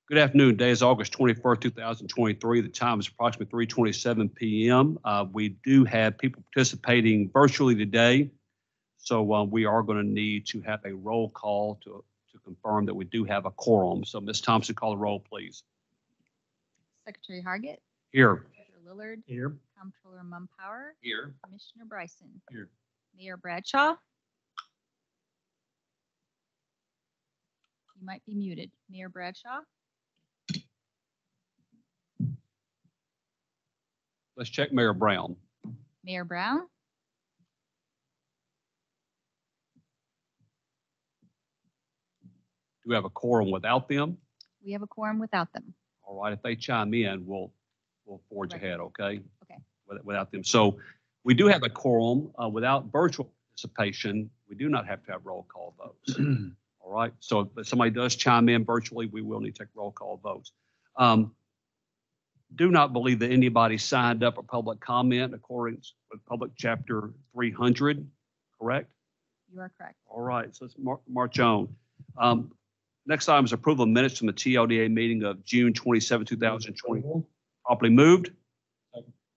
Good afternoon. Today is August 21st, 2023. The time is approximately 3:27 p.m. We do have people participating virtually today, so we are going to need to have a roll call to confirm that we do have a quorum. So, Ms. Thompson, call the roll, please. Secretary Hargett. Here. Treasurer Lillard. Here. Comptroller Mumpower. Here. Commissioner Bryson. Here. Mayor Bradshaw. You might be muted. Mayor Bradshaw. Let's check Mayor Brown. Mayor Brown. Do we have a quorum without them? We have a quorum without them. All right. If they chime in, we'll forge Right. ahead. Okay. Okay. Without them. So we do have a quorum without virtual participation. We do not have to have roll call votes. All right. So if somebody does chime in virtually, we will need to take roll call votes. Do not believe that anybody signed up for public comment according with Public Chapter 300, correct? You are correct. All right. So let's march on. Next item is approval of minutes from the TLDA meeting of June 27, 2020. Properly moved.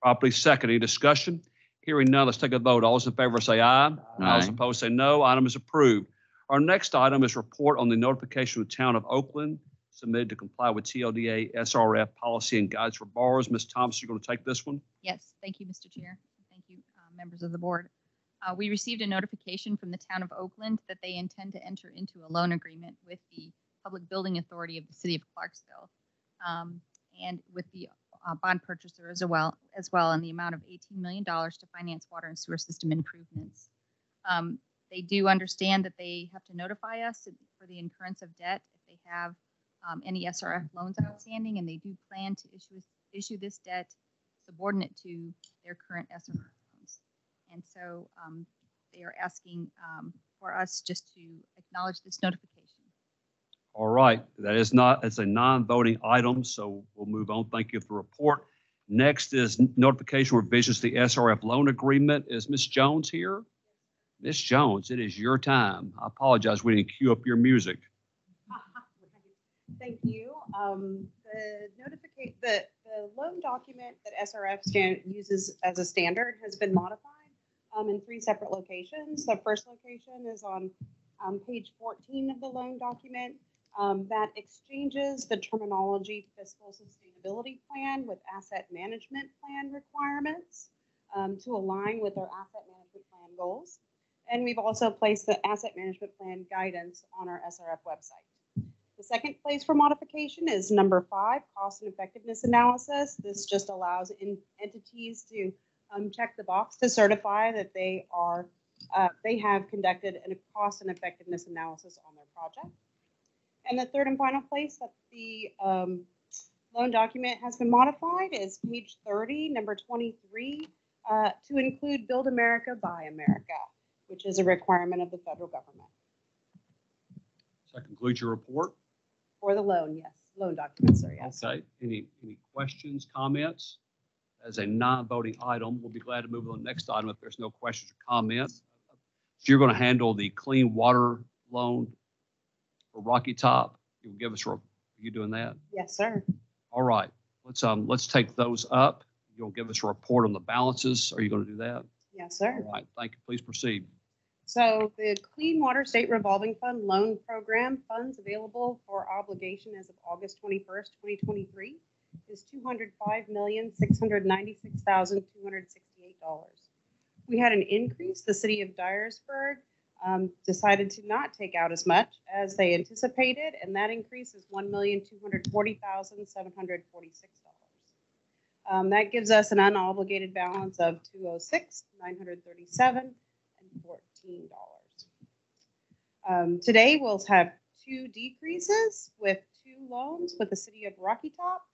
Properly second. Any discussion? Hearing none, let's take a vote. All those in favor say aye. All those opposed say no. Item is approved. Our next item is report on the notification of the town of Oakland submitted to comply with TLDA SRF policy and guides for borrowers. Ms. Thompson, you're going to take this one? Yes. Thank you, Mr. Chair. Thank you, members of the board. We received a notification from the town of Oakland that they intend to enter into a loan agreement with the Public Building Authority of the city of Clarksville and with the bond purchaser as well in the amount of $18 million to finance water and sewer system improvements. They do understand that they have to notify us for the incurrence of debt if they have any SRF loans outstanding, and they do plan to issue this debt subordinate to their current SRF loans. And so they are asking for us just to acknowledge this notification. All right. That is not as a non-voting item, so we'll move on. Thank you for the report. Next is notification revisions to the SRF loan agreement. Is Ms. Jones here? Ms. Jones, it is your time. I apologize. We didn't cue up your music. Thank you. The loan document that SRF uses as a standard has been modified in 3 separate locations. The first location is on page 14 of the loan document that exchanges the terminology fiscal sustainability plan with asset management plan requirements to align with our asset management plan goals. And we've also placed the asset management plan guidance on our SRF website. The second place for modification is number 5, cost and effectiveness analysis. This just allows entities to check the box to certify that they have conducted a cost and effectiveness analysis on their project. And the third and final place that the loan document has been modified is page 30, number 23, to include Build America, Buy America, which is a requirement of the federal government. Does that conclude your report? For the loan, yes. Loan documents, sir, yes. Okay. Any questions, comments? As a non-voting item, we'll be glad to move on to the next item if there's no questions or comments. So you're going to handle the clean water loan for Rocky Top. You'll give us are you doing that? Yes, sir. All right. Let's take those up. You'll give us a report on the balances. Are you going to do that? Yes, sir. All right. Thank you. Please proceed. So the Clean Water State Revolving Fund Loan Program funds available for obligation as of August 21st, 2023 is $205,696,268. We had an increase. The city of Dyersburg decided to not take out as much as they anticipated, and that increase is $1,240,746. That gives us an unobligated balance of $206,937.14. Today we'll have 2 decreases with 2 loans with the city of Rocky Top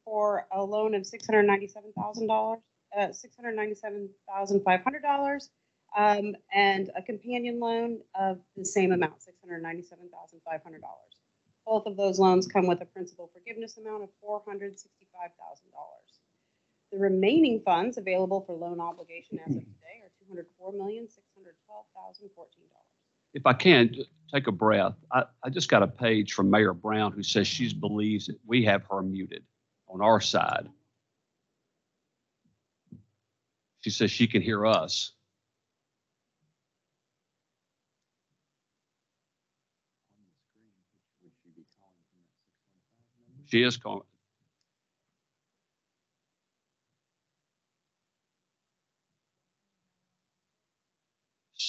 for a loan of $697,500 and a companion loan of the same amount, $697,500. Both of those loans come with a principal forgiveness amount of $465,000. The remaining funds available for loan obligation as of today are $204,612,014. If I can, take a breath. I just got a page from Mayor Brown who says she believes that we have her muted on our side. She says she can hear us. She is calling.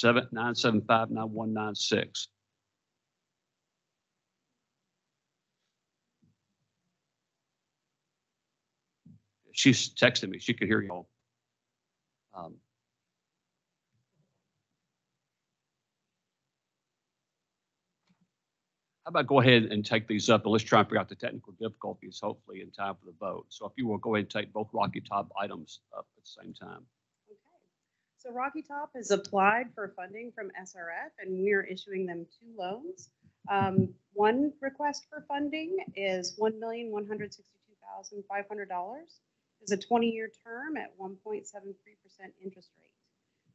975-9196. She's texting me. She could hear y'all. How about go ahead and take these up, and let's try and figure out the technical difficulties, hopefully in time for the vote. So if you will go ahead and take both Rocky Top items up at the same time. Okay. So Rocky Top has applied for funding from SRF, and we are issuing them 2 loans. One request for funding is $1,162,500. Is a 20-year term at 1.73% interest rate.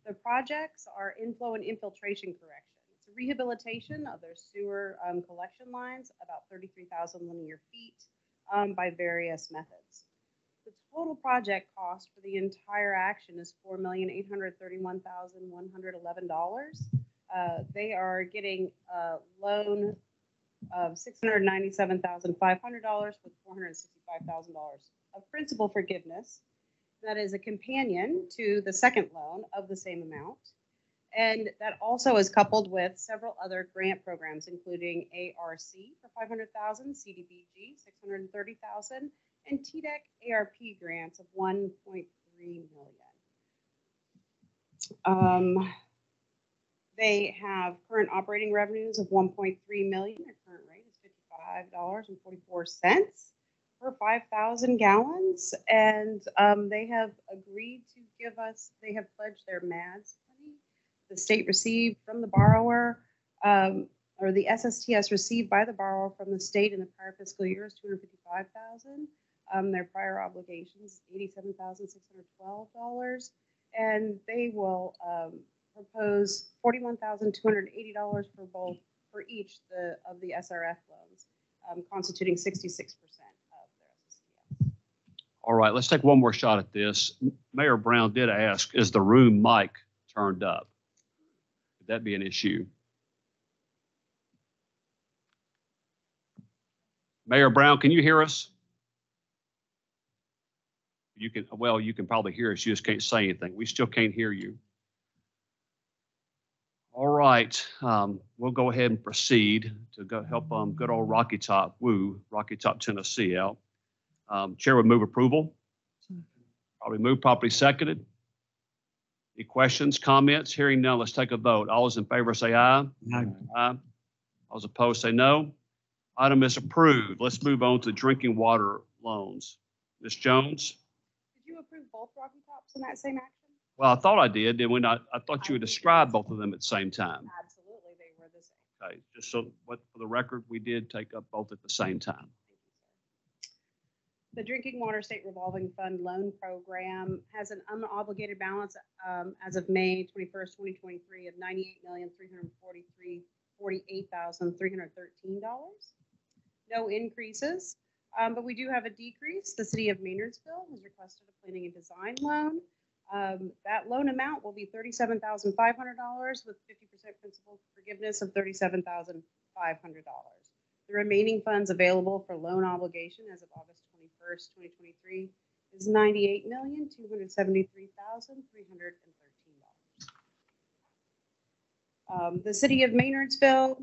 The projects are inflow and infiltration correction. It's a rehabilitation of their sewer collection lines, about 33,000 linear feet by various methods. The total project cost for the entire action is $4,831,111. They are getting a loan of $697,500 with $465,000 of principal forgiveness. That is a companion to the second loan of the same amount. And that also is coupled with several other grant programs, including ARC for $500,000, CDBG $630,000, and TDEC ARP grants of $1.3 million. They have current operating revenues of $1.3 million. Their current rate is $55.44 per 5,000 gallons. And they have agreed to give us, they have pledged their MADS money the state received from the borrower, or the SSTS received by the borrower from the state in the prior fiscal year is $255,000. Their prior obligations, $87,612. And they will propose $41,280 for each of the SRF loans, constituting 66% of their SSTS. All right, let's take one more shot at this. Mayor Brown did ask, is the room mic turned up? Could that be an issue? Mayor Brown, can you hear us? You can, well, you can probably hear us. You just can't say anything. We still can't hear you. All right, we'll go ahead and proceed to go help good old Rocky Top, Rocky Top, Tennessee out. Chair would move approval. Probably moved, properly seconded. Any questions, comments? Hearing none, let's take a vote. All those in favor say aye. Aye. All those opposed say no. Item is approved. Let's move on to drinking water loans. Ms. Jones? Did you approve both Rocky Tops in that same action? Well, I thought I did. Did we not? I thought you would describe both of them at the same time. Absolutely, they were the same. Okay, just so for the record, we did take up both at the same time. Thank you, sir. The Drinking Water State Revolving Fund Loan Program has an unobligated balance as of May 21st, 2023 of $98,348,313. No increases, but we do have a decrease. The City of Maynardsville has requested a planning and design loan. That loan amount will be $37,500 with 50% principal forgiveness of $37,500. The remaining funds available for loan obligation as of August 21st, 2023 is $98,273,313. The City of Maynardsville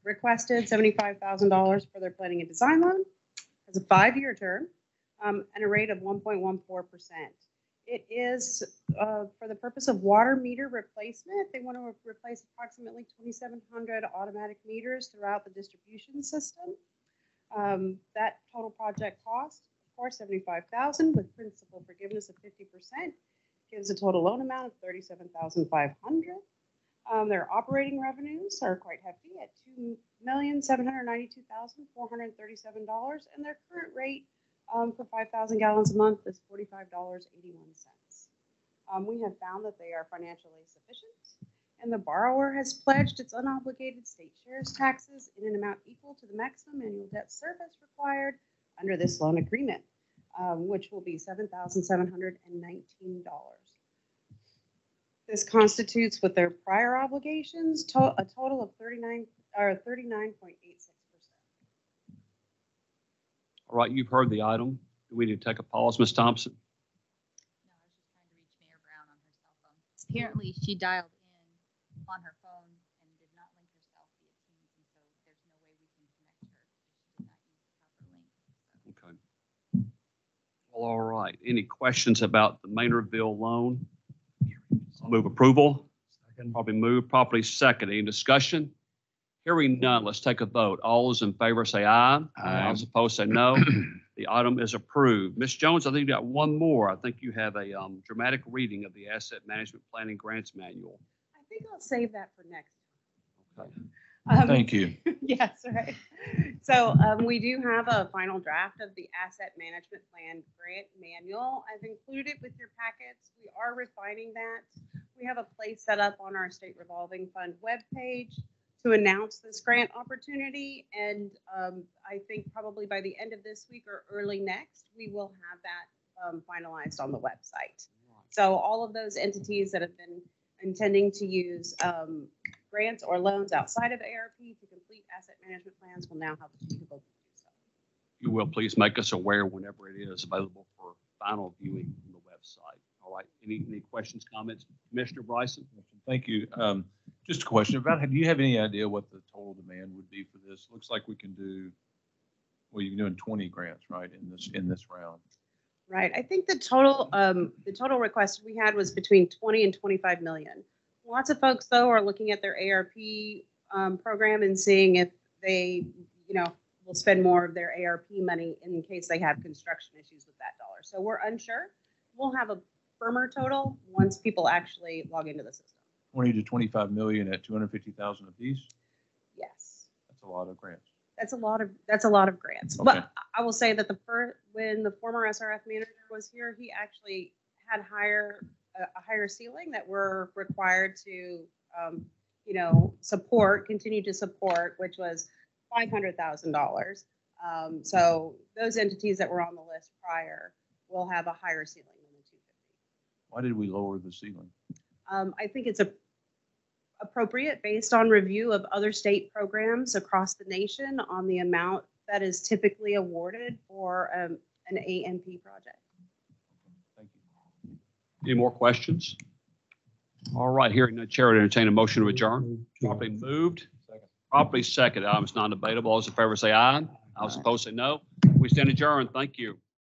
requested $75,000 for their planning and design loan as a 5-year term and a rate of 1.14%. It is for the purpose of water meter replacement. They want to replace approximately 2,700 automatic meters throughout the distribution system. That total project cost, of course, $75,000 with principal forgiveness of 50%, gives a total loan amount of $37,500. Their operating revenues are quite hefty at $2,792,437, and their current rate for 5,000 gallons a month is $45.81. We have found that they are financially sufficient, and the borrower has pledged its unobligated state shares taxes in an amount equal to the maximum annual debt service required under this loan agreement, which will be $7,719. This constitutes with their prior obligations a total of 39.86%. All right, you've heard the item. Do we need to take a pause, Ms. Thompson? No, I was just trying to reach Mayor Brown on her cell phone. Apparently, she dialed in on her phone and did not link herself via Teams, and so there's no way we can connect her because she did not use the proper link. Okay. Well, all right. Any questions about the Maynardville loan? I'll move approval. Probably move, properly second. Any discussion? Hearing none, let's take a vote. All those in favor say aye. Aye. All those opposed say no. The item is approved. Ms. Jones, I think you got one more. I think you have a dramatic reading of the Asset Management Planning Grants Manual. I think I'll save that for next Okay. time. Thank you. Yes, right. So we do have a final draft of the Asset Management Plan Grant Manual. I've included it with your packets. We are refining that. We have a place set up on our State Revolving Fund webpage to announce this grant opportunity. And I think probably by the end of this week or early next, we will have that finalized on the website. So all of those entities that have been intending to use grants or loans outside of ARP to complete asset management plans will now have the vehicle to do so. You will please make us aware whenever it is available for final viewing on the website. All right. Any questions, comments? Commissioner Bryson? Thank you. Just a question about, do you have any idea what the total demand would be for this? Looks like we can do, well, you're doing 20 grants, right, in this round? Right. I think the total request we had was between 20 and 25 million. Lots of folks, though, are looking at their ARP program and seeing if they, will spend more of their ARP money in case they have construction issues with that dollar. So we're unsure. We'll have a firmer total once people actually log into the system. 20 to 25 million at 250,000 apiece? Yes. That's a lot of grants. That's a lot of grants. Okay. But I will say that when the former SRF manager was here, he actually had a higher ceiling that we're required to, continue to support, which was $500,000. So those entities that were on the list prior will have a higher ceiling than the 250. Why did we lower the ceiling? I think it's appropriate based on review of other state programs across the nation on the amount that is typically awarded for an AMP project. Thank you. Any more questions? All right, hearing none, Chair would entertain a motion to adjourn. Properly moved. Second. Properly second. Item is non-debatable. All those in favor say aye. All those opposed say no. We stand adjourned. Thank you.